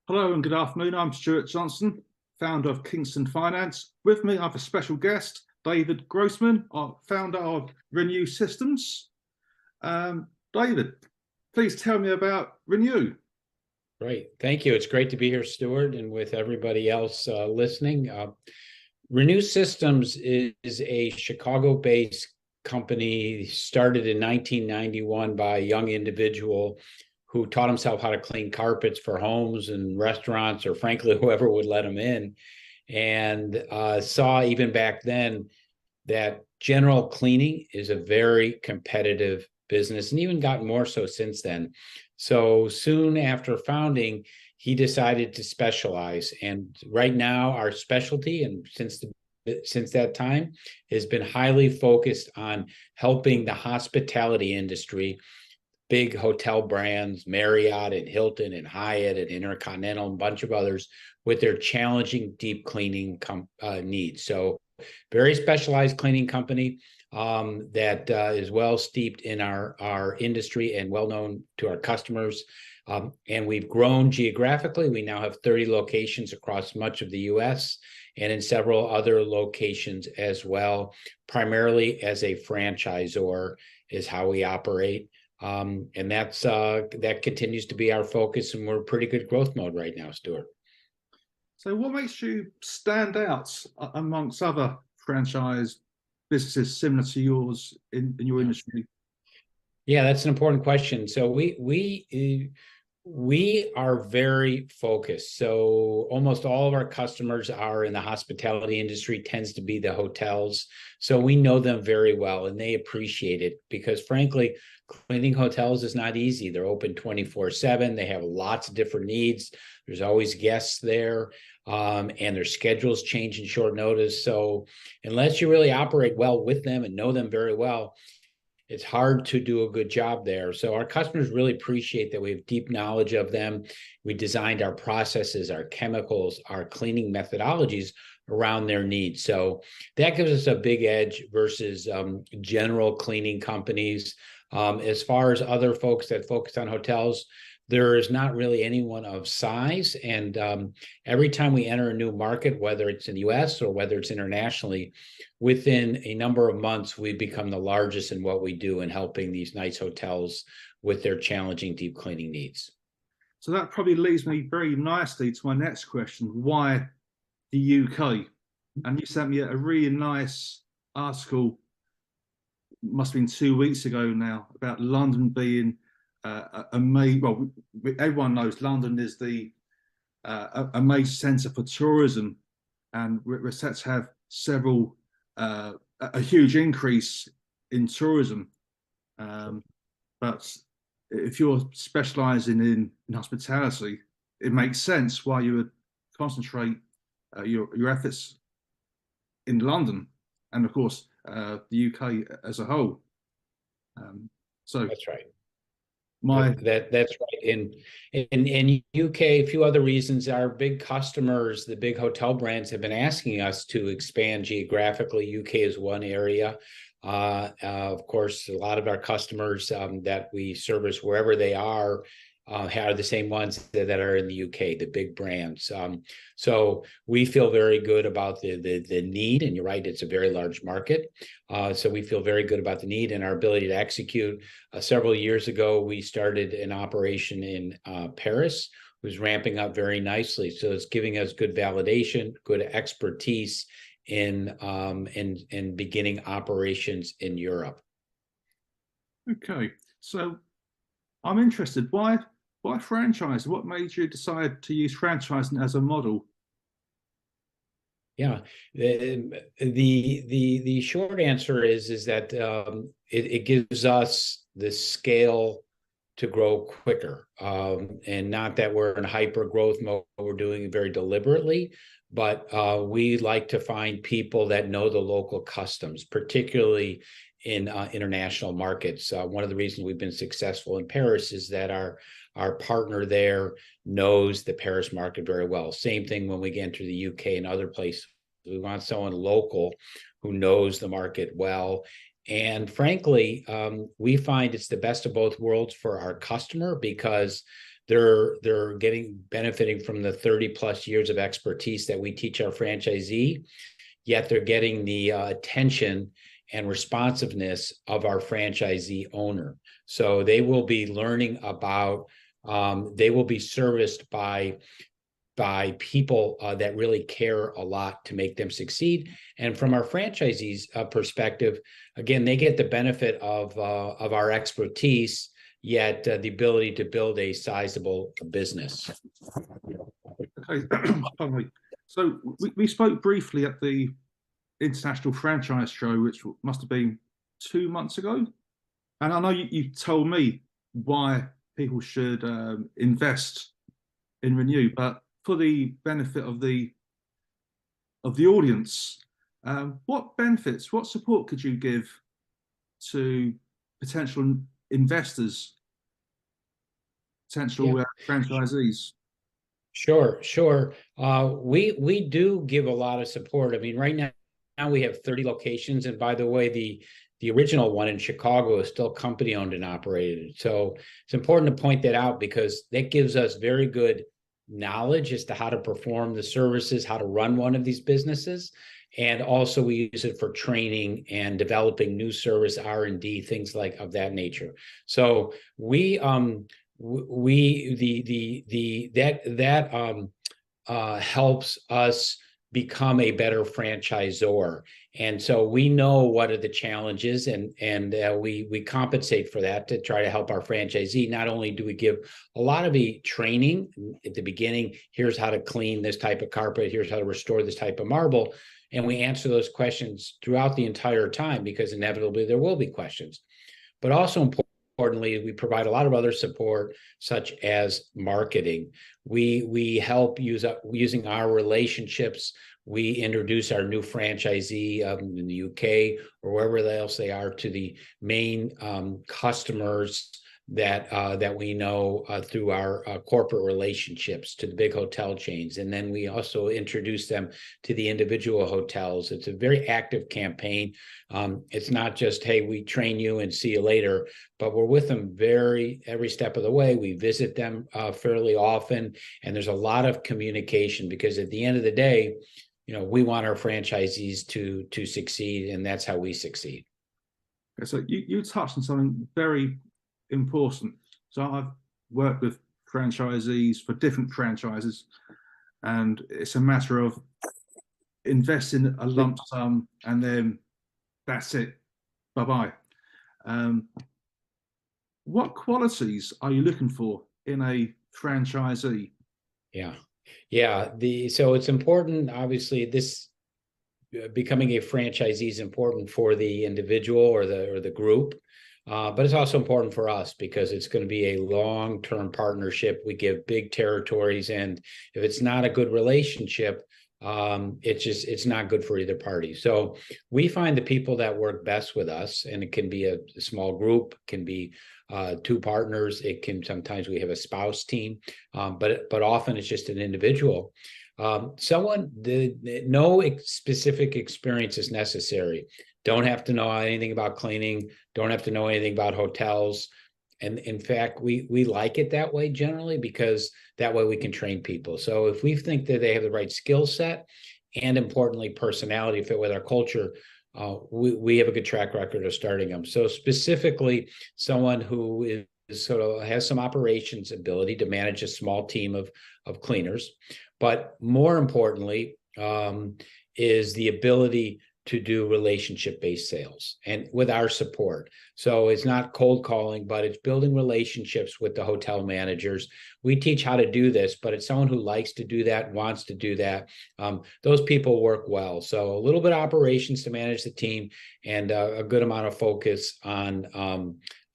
Hello and good afternoon. I'm Stuart Johnson, founder of Kingston Finance. With me, I have a special guest, David Grossman, our founder of Renue Systems. David, please tell me about Renue. Great. Thank you. It's great to be here, Stuart, and with everybody else listening. Renue Systems is a Chicago-based company started in 1991 by a young individual who taught himself how to clean carpets for homes and restaurants, or frankly, whoever would let him in, and saw even back then that general cleaning is a very competitive business, and even gotten more so since then. So soon after founding, he decided to specialize. And right now, our specialty, and since that time, has been highly focused on helping the hospitality industry, big hotel brands, Marriott and Hilton and Hyatt and Intercontinental, and a bunch of others, with their challenging deep cleaning needs. So very specialized cleaning company that is well steeped in our industry and well known to our customers. And we've grown geographically. We now have 30 locations across much of the US and in several other locations as well, primarily as a franchisor is how we operate. And that continues to be our focus, and we're in pretty good growth mode right now, Stuart. So what makes you stand out amongst other franchise businesses similar to yours in your industry? Yeah, that's an important question. So we are very focused. So almost all of our customers are in the hospitality industry, tends to be the hotels. So we know them very well, and they appreciate it because, frankly, cleaning hotels is not easy. They're open 24/7. They have lots of different needs. There's always guests there, and their schedules change in short notice. So unless you really operate well with them and know them very well, it's hard to do a good job there. So our customers really appreciate that we have deep knowledge of them. We designed our processes, our chemicals, our cleaning methodologies around their needs. So that gives us a big edge versus general cleaning companies. As far as other folks that focus on hotels, there is not really anyone of size. And every time we enter a new market, whether it's in the US or whether it's internationally, within a number of months, we become the largest in what we do in helping these nice hotels with their challenging deep cleaning needs. So that probably leads me very nicely to my next question. Why the UK? And you sent me a really nice article, must have been 2 weeks ago now, about London being a major, well, everyone knows London is a major centre for tourism, and we're set to have a huge increase in tourism. But if you're specialising in hospitality, it makes sense why you would concentrate your efforts in London and, of course, the UK as a whole. So that's right. That's right. In UK, a few other reasons. Our big customers, the big hotel brands, have been asking us to expand geographically. UK is one area. Of course, a lot of our customers that we service wherever they are the same ones that are in the UK, the big brands. So we feel very good about the need, and you're right, it's a very large market. So we feel very good about the need and our ability to execute. Several years ago, we started an operation in Paris, who's ramping up very nicely. So it's giving us good validation, good expertise in beginning operations in Europe. Okay, so I'm interested. Why franchise? What made you decide to use franchising as a model? Yeah, the short answer is that it gives us the scale to grow quicker, and not that we're in hyper growth mode. We're doing it very deliberately, but we like to find people that know the local customs, particularly in international markets. One of the reasons we've been successful in Paris is that our partner there knows the Paris market very well. Same thing when we get into the UK and other places. We want someone local who knows the market well. And frankly, we find it's the best of both worlds for our customer, because they're benefiting from the 30+ years of expertise that we teach our franchisee, yet they're getting the attention and responsiveness of our franchisee owner. So they will be learning about, they will be serviced by people that really care a lot to make them succeed. And from our franchisees' perspective, again, they get the benefit of our expertise, yet the ability to build a sizable business. Okay, pardon me. So we spoke briefly at the International Franchise Show, which must have been 2 months ago. And I know you told me why people should invest in Renue, but for the benefit of the audience, what benefits, what support could you give to potential investors, potential franchisees? Sure. We do give a lot of support. I mean, right now we have 30 locations, and by the way, the original one in Chicago is still company owned and operated. So it's important to point that out because that gives us very good knowledge as to how to perform the services, how to run one of these businesses. And also we use it for training and developing new service, R&D, things like of that nature. So that helps us become a better franchisor. And so we know what are the challenges, and we compensate for that to try to help our franchisee. Not only do we give a lot of the training at the beginning, here's how to clean this type of carpet, here's how to restore this type of marble, and we answer those questions throughout the entire time because inevitably there will be questions. But also importantly, we provide a lot of other support, such as marketing. We help using our relationships. We introduce our new franchisee in the UK or wherever else they are to the main customers that we know through our corporate relationships to the big hotel chains. And then we also introduce them to the individual hotels. It's a very active campaign. It's not just, hey, we train you and see you later, but we're with them every step of the way. We visit them fairly often, and there's a lot of communication because at the end of the day, we want our franchisees to succeed, and that's how we succeed. Okay, so you touched on something very important. So I've worked with franchisees for different franchises, and it's a matter of investing a lump sum and then that's it, bye-bye. What qualities are you looking for in a franchisee? So it's important, obviously, this becoming a franchisee is important for the individual or the group. But it's also important for us because it's going to be a long-term partnership. We give big territories, and if it's not a good relationship, it's not good for either party. So we find the people that work best with us, and it can be a small group, can be two partners. It can sometimes we have a spouse team, but often it's just an individual. Someone no specific experience is necessary. Don't have to know anything about cleaning, don't have to know anything about hotels. And in fact, we like it that way generally because that way we can train people. So if we think that they have the right skill set and importantly, personality fit with our culture, we have a good track record of starting them. So specifically, someone who is sort of has some operations ability to manage a small team of cleaners, but more importantly, is the ability to do relationship-based sales and with our support. So it's not cold calling, but it's building relationships with the hotel managers. We teach how to do this, but it's someone who likes to do that, wants to do that. Those people work well. So a little bit of operations to manage the team and a good amount of focus on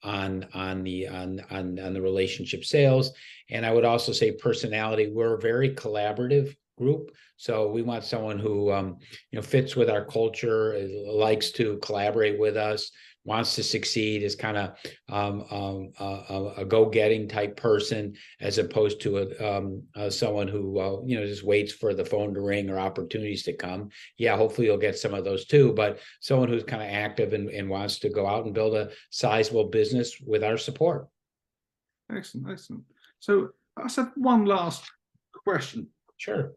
the relationship sales. And I would also say personality. We're a very collaborative group. So we want someone who fits with our culture, likes to collaborate with us, wants to succeed, is kind of a go-getting type person, as opposed to someone who just waits for the phone to ring or opportunities to come. Yeah, hopefully you'll get some of those too, but someone who's kind of active and wants to go out and build a sizable business with our support. Excellent. So I just have one last question. Sure.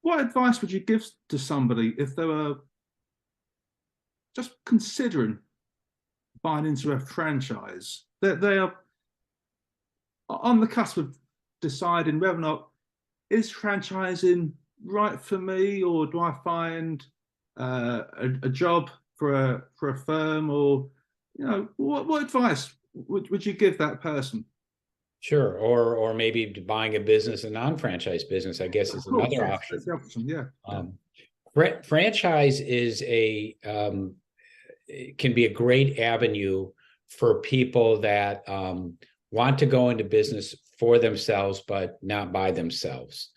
What advice would you give to somebody if they were just considering buying into a franchise? They are on the cusp of deciding whether or not is franchising right for me, or do I find a job for a firm, or what advice would you give that person? Sure. Or maybe buying a business, a non-franchise business, I guess, is Of course, another yes, option. that's the option. Yeah. Franchise is it can be a great avenue for people that want to go into business for themselves, but not by themselves.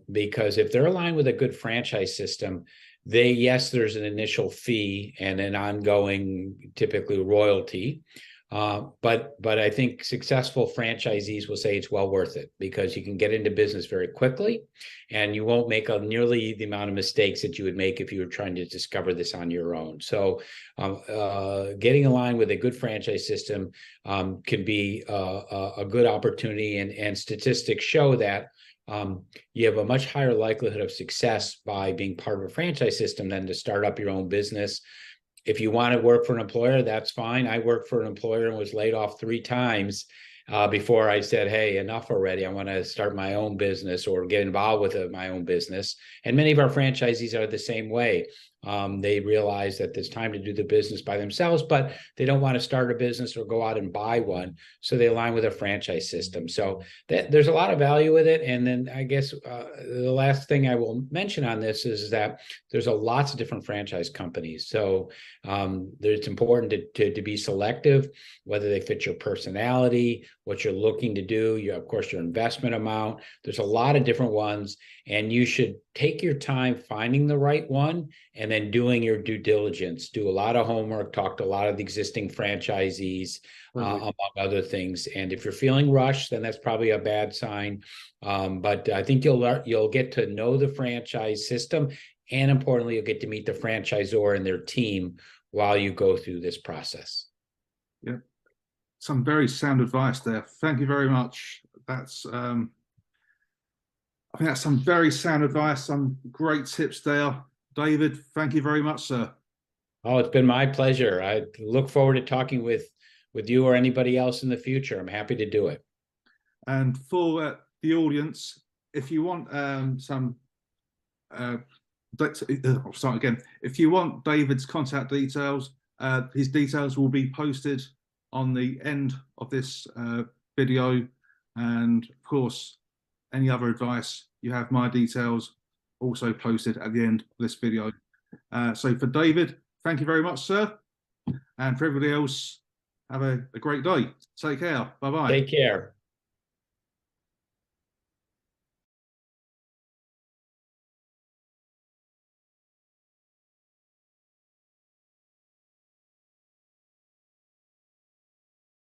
Because if they're aligned with a good franchise system, yes, there's an initial fee and an ongoing, typically royalty. But I think successful franchisees will say it's well worth it, because you can get into business very quickly, and you won't make nearly the amount of mistakes that you would make if you were trying to discover this on your own. So getting aligned with a good franchise system can be a good opportunity, and statistics show that you have a much higher likelihood of success by being part of a franchise system than to start up your own business. If you want to work for an employer, that's fine. I worked for an employer and was laid off 3 times before I said, hey, enough already. I want to start my own business or get involved with my own business. And many of our franchisees are the same way. They realize that it's time to do the business by themselves, but they don't want to start a business or go out and buy one. So they align with a franchise system. So there's a lot of value with it. And then I guess the last thing I will mention on this is that there's lots of different franchise companies. So it's important to be selective, whether they fit your personality, what you're looking to do, of course, your investment amount. There's a lot of different ones, and you should take your time finding the right one and then doing your due diligence. Do a lot of homework, talk to a lot of the existing franchisees, among other things. And if you're feeling rushed, then that's probably a bad sign. But I think you'll get to know the franchise system, and importantly, you'll get to meet the franchisor and their team while you go through this process. Yeah, some very sound advice there. Thank you very much. That's I think that's some very sound advice, some great tips there. David, thank you very much, sir. Oh, it's been my pleasure. I look forward to talking with you or anybody else in the future. I'm happy to do it. And for the audience, if you want I'll start again. If you want David's contact details, his details will be posted on the end of this video. And of course, any other advice, you have my details also posted at the end of this video. So for David, thank you very much, sir. And for everybody else, have a great day. Take care. Bye-bye. Take care.